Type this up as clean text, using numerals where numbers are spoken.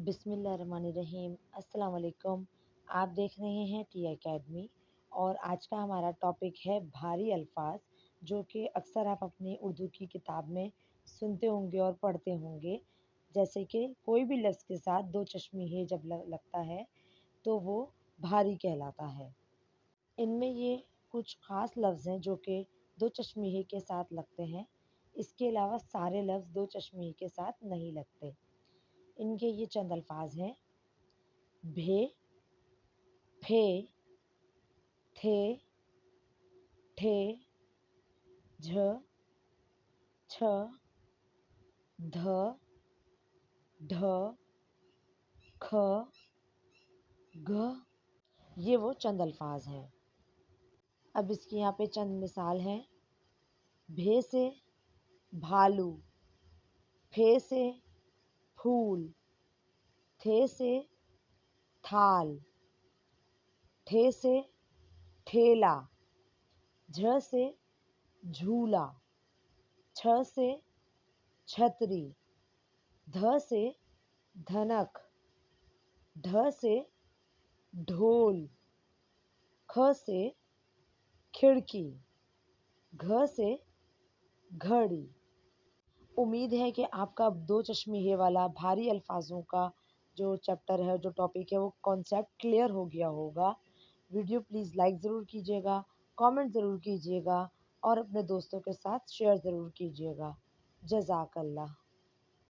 बिस्मिल्लाहिर्रहमानिर्रहीम। अस्सलाम वालेकुम। आप देख रहे हैं टी एकेडमी और आज का हमारा टॉपिक है भारी अल्फाज, जो कि अक्सर आप अपनी उर्दू की किताब में सुनते होंगे और पढ़ते होंगे। जैसे कि कोई भी लफ्ज़ के साथ दो चश्मिए जब लगता है तो वो भारी कहलाता है। इनमें ये कुछ ख़ास लफ्ज़ हैं जो कि दो चश्मिए के साथ लगते हैं। इसके अलावा सारे लफ्ज़ दो चश्मिए के साथ नहीं लगते। इनके ये चंद अल्फाज हैं: भे, फे, थे, ठे, झ, छ, ध, ढ, ख, घ। ये वो चंद अल्फाज हैं। अब इसकी यहाँ पे चंद मिसाल हैं। भे से भालू, फे से फूल, थे से थाल, ठे से ठेला, झ से झूला, छ से छतरी, ध से धनक, ढ से ढोल, ख से खिड़की, घ से घड़ी। उम्मीद है कि आपका दो चश्मिए वाला भारी अल्फाजों का जो चैप्टर है, जो टॉपिक है, वो कॉन्सेप्ट क्लियर हो गया होगा। वीडियो प्लीज़ लाइक ज़रूर कीजिएगा, कमेंट ज़रूर कीजिएगा और अपने दोस्तों के साथ शेयर ज़रूर कीजिएगा। जज़ाकल्लाह।